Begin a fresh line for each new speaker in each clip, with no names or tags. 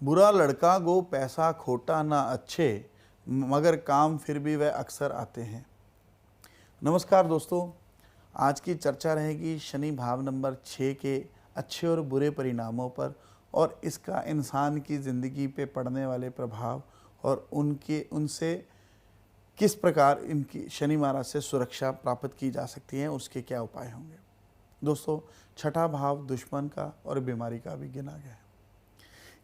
बुरा लड़का गो पैसा खोटा ना अच्छे, मगर काम फिर भी वह अक्सर आते हैं। नमस्कार दोस्तों, आज की चर्चा रहेगी शनि भाव नंबर 6 के अच्छे और बुरे परिणामों पर और इसका इंसान की ज़िंदगी पे पड़ने वाले प्रभाव और उनसे किस प्रकार इनकी शनि महाराज से सुरक्षा प्राप्त की जा सकती है, उसके क्या उपाय होंगे। दोस्तों, छठा भाव दुश्मन का और बीमारी का भी गिना गया है।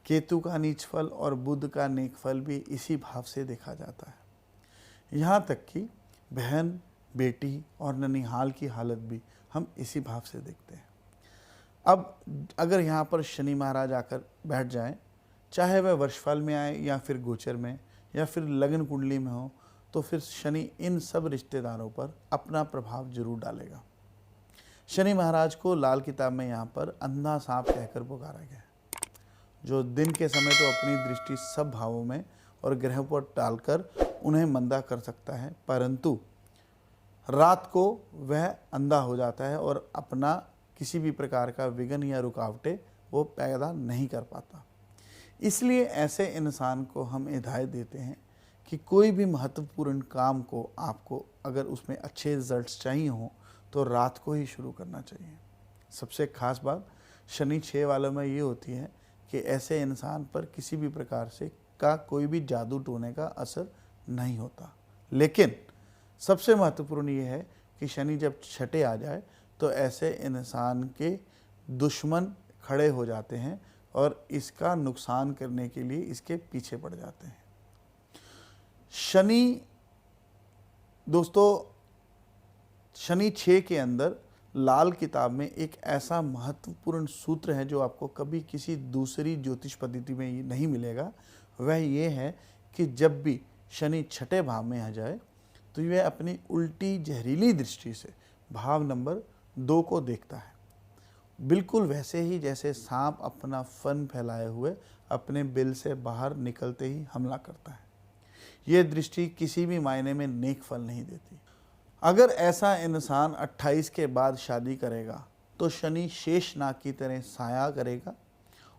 केतु का नीच फल और बुध का नेक फल भी इसी भाव से देखा जाता है। यहाँ तक कि बहन, बेटी और ननिहाल की हालत भी हम इसी भाव से देखते हैं। अब अगर यहाँ पर शनि महाराज आकर बैठ जाएं, चाहे वह वर्षफल में आए या फिर गोचर में या फिर लग्न कुंडली में हो, तो फिर शनि इन सब रिश्तेदारों पर अपना प्रभाव जरूर डालेगा। शनि महाराज को लाल किताब में यहाँ पर अंधा सांप कहकर पुकारा गया है, जो दिन के समय तो अपनी दृष्टि सब भावों में और ग्रहों पर डालकर उन्हें मंदा कर सकता है, परंतु रात को वह अंधा हो जाता है और अपना किसी भी प्रकार का विघ्न या रुकावटें वो पैदा नहीं कर पाता। इसलिए ऐसे इंसान को हम हिदायत देते हैं कि कोई भी महत्वपूर्ण काम को आपको अगर उसमें अच्छे रिजल्ट्स चाहिए हों तो रात को ही शुरू करना चाहिए। सबसे खास बात शनि 6 वालों में ये होती है कि ऐसे इंसान पर किसी भी प्रकार से का कोई भी जादू टोने का असर नहीं होता। लेकिन सबसे महत्वपूर्ण ये है कि शनि जब छठे आ जाए तो ऐसे इंसान के दुश्मन खड़े हो जाते हैं और इसका नुकसान करने के लिए इसके पीछे पड़ जाते हैं। शनि 6 के अंदर लाल किताब में एक ऐसा महत्वपूर्ण सूत्र है जो आपको कभी किसी दूसरी ज्योतिष पद्धति में नहीं मिलेगा। वह ये है कि जब भी शनि छठे भाव में आ जाए तो वह अपनी उल्टी जहरीली दृष्टि से भाव नंबर 2 को देखता है, बिल्कुल वैसे ही जैसे सांप अपना फन फैलाए हुए अपने बिल से बाहर निकलते ही हमला करता है। ये दृष्टि किसी भी मायने में नेक फल नहीं देती। अगर ऐसा इंसान 28 के बाद शादी करेगा तो शनि शेष नाग की तरह साया करेगा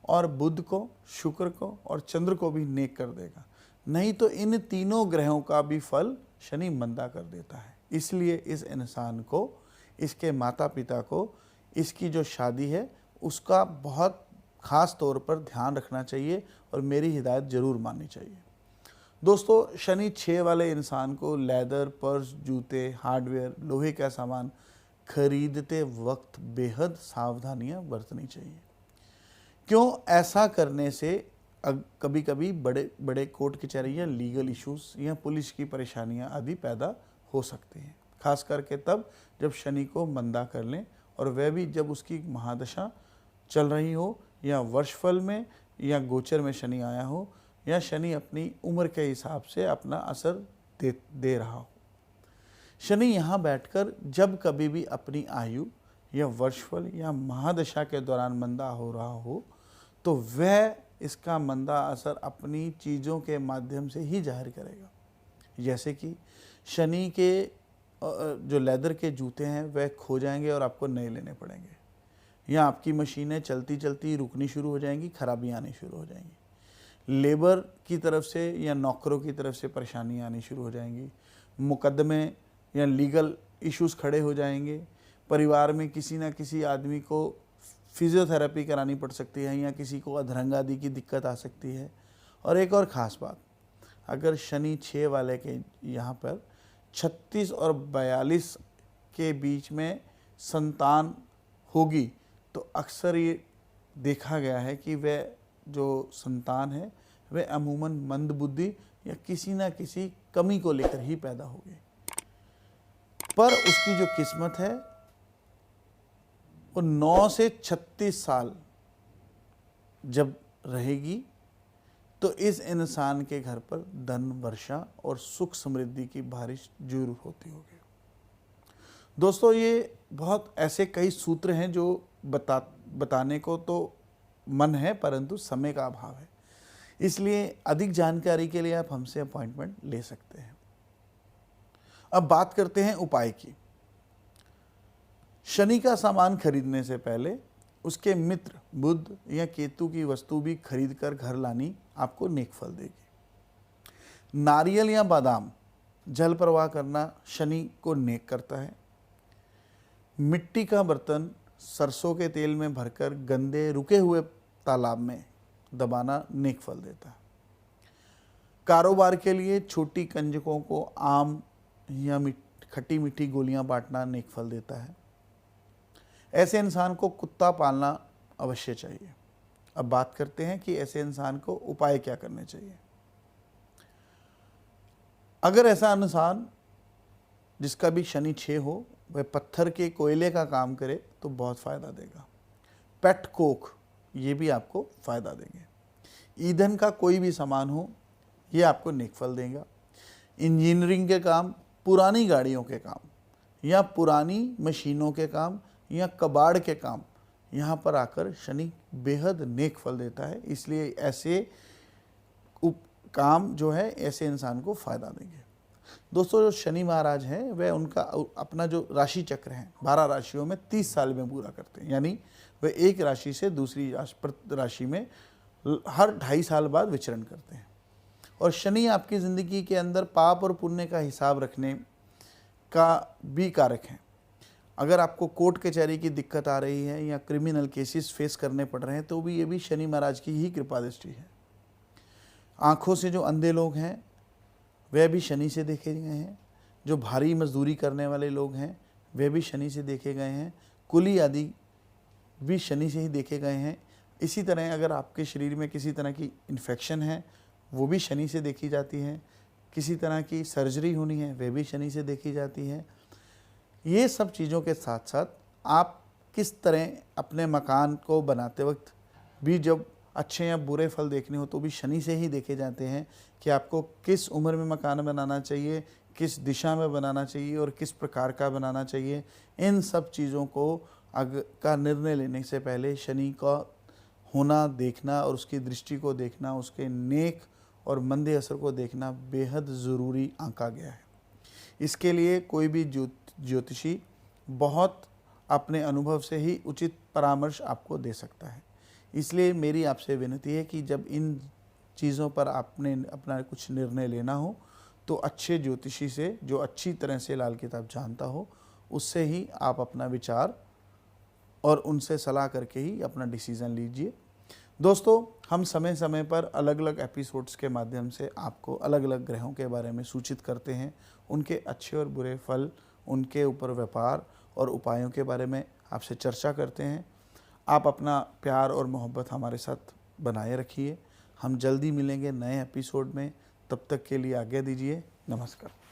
और बुध को, शुक्र को और चंद्र को भी नेक कर देगा। नहीं तो इन तीनों ग्रहों का भी फल शनि मंदा कर देता है। इसलिए इस इंसान को, इसके माता पिता को, इसकी जो शादी है उसका बहुत खास तौर पर ध्यान रखना चाहिए और मेरी हिदायत ज़रूर माननी चाहिए। दोस्तों, शनि 6 वाले इंसान को लेदर, पर्स, जूते, हार्डवेयर, लोहे का सामान खरीदते वक्त बेहद सावधानियां बरतनी चाहिए। क्यों? ऐसा करने से कभी कभी बड़े बड़े कोर्ट कचहरी या लीगल इश्यूज या पुलिस की परेशानियां आदि पैदा हो सकती हैं, खास करके तब जब शनि को मंदा कर लें और वह भी जब उसकी महादशा चल रही हो या वर्षफल में या गोचर में शनि आया हो या शनि अपनी उम्र के हिसाब से अपना असर दे रहा हो। शनि यहाँ बैठकर जब कभी भी अपनी आयु या वर्षफल या महादशा के दौरान मंदा हो रहा हो तो वह इसका मंदा असर अपनी चीज़ों के माध्यम से ही जाहिर करेगा। जैसे कि शनि के जो लेदर के जूते हैं वह खो जाएंगे और आपको नए लेने पड़ेंगे, या आपकी मशीनें चलती चलती रुकनी शुरू हो जाएंगी, खराबी आनी शुरू हो जाएंगी, लेबर की तरफ से या नौकरों की तरफ से परेशानी आनी शुरू हो जाएंगी, मुकदमे या लीगल इश्यूज खड़े हो जाएंगे, परिवार में किसी ना किसी आदमी को फिजियोथेरेपी करानी पड़ सकती है या किसी को अधरंग आदि की दिक्कत आ सकती है। और एक और ख़ास बात, अगर शनि 6 वाले के यहाँ पर 36 और 42 के बीच में संतान होगी तो अक्सर ये देखा गया है कि वह जो संतान है वह अमूमन मंदबुद्धि या किसी न किसी कमी को लेकर ही पैदा होगी। पर उसकी जो किस्मत है वो 9 से 36 साल जब रहेगी तो इस इंसान के घर पर धन, वर्षा और सुख समृद्धि की बारिश जरूर होती होगी। दोस्तों, ये बहुत ऐसे कई सूत्र हैं जो बताने को तो मन है परंतु समय का अभाव है, इसलिए अधिक जानकारी के लिए आप हमसे अपॉइंटमेंट ले सकते हैं। अब बात करते हैं उपाय की। शनि का सामान खरीदने से पहले उसके मित्र बुध या केतु की वस्तु भी खरीद कर घर लानी आपको नेक फल देगी। नारियल या बादाम जल प्रवाह करना शनि को नेक करता है। मिट्टी का बर्तन सरसों के तेल में भरकर गंदे रुके हुए तालाब में दबाना नेक फल देता है। कारोबार के लिए छोटी कंजकों को आम या खट्टी मीठी गोलियां बांटना नेक फल देता है। ऐसे इंसान को कुत्ता पालना अवश्य चाहिए। अब बात करते हैं कि ऐसे इंसान को उपाय क्या करने चाहिए। अगर ऐसा इंसान जिसका भी शनि 6 हो वह पत्थर के कोयले का काम करे तो बहुत फ़ायदा देगा। पेट कोक ये भी आपको फ़ायदा देंगे। ईंधन का कोई भी सामान हो ये आपको नेक फल देगा। इंजीनियरिंग के काम, पुरानी गाड़ियों के काम या पुरानी मशीनों के काम या कबाड़ के काम, यहाँ पर आकर शनि बेहद नेक फल देता है। इसलिए ऐसे काम जो है ऐसे इंसान को फ़ायदा देंगे। दोस्तों, जो शनि महाराज हैं वह उनका अपना जो राशि चक्र है 12 राशियों में 30 साल में पूरा करते हैं। यानी वह एक राशि से दूसरी राशि में हर 2.5 साल बाद विचरण करते हैं। और शनि आपकी ज़िंदगी के अंदर पाप और पुण्य का हिसाब रखने का भी कारक है। अगर आपको कोर्ट कचहरी की दिक्कत आ रही है या क्रिमिनल केसेस फेस करने पड़ रहे हैं तो भी ये भी शनि महाराज की ही कृपा दृष्टि है। आँखों से जो अंधे लोग हैं वह भी शनि से देखे गए हैं। जो भारी मजदूरी करने वाले लोग हैं वे भी शनि से देखे गए हैं। कुली आदि भी शनि से ही देखे गए हैं। इसी तरह अगर आपके शरीर में किसी तरह की इन्फेक्शन है वो भी शनि से देखी जाती है। किसी तरह की सर्जरी होनी है वह भी शनि से देखी जाती है। ये सब चीज़ों के साथ साथ आप किस तरह अपने मकान को बनाते वक्त भी जब अच्छे या बुरे फल देखने हो तो भी शनि से ही देखे जाते हैं कि आपको किस उम्र में मकान बनाना चाहिए, किस दिशा में बनाना चाहिए और किस प्रकार का बनाना चाहिए। इन सब चीज़ों को का निर्णय लेने से पहले शनि का होना देखना और उसकी दृष्टि को देखना, उसके नेक और मंदे असर को देखना बेहद ज़रूरी आंका गया है। इसके लिए कोई भी ज्योतिषी बहुत अपने अनुभव से ही उचित परामर्श आपको दे सकता है। इसलिए मेरी आपसे विनती है कि जब इन चीज़ों पर आपने अपना कुछ निर्णय लेना हो तो अच्छे ज्योतिषी से, जो अच्छी तरह से लाल किताब जानता हो, उससे ही आप अपना विचार और उनसे सलाह करके ही अपना डिसीज़न लीजिए। दोस्तों, हम समय समय पर अलग अलग एपिसोड्स के माध्यम से आपको अलग अलग ग्रहों के बारे में सूचित करते हैं, उनके अच्छे और बुरे फल, उनके ऊपर व्यापार और उपायों के बारे में आपसे चर्चा करते हैं। आप अपना प्यार और मोहब्बत हमारे साथ बनाए रखिए। हम जल्दी मिलेंगे नए एपिसोड में। तब तक के लिए आज्ञा दीजिए। नमस्कार।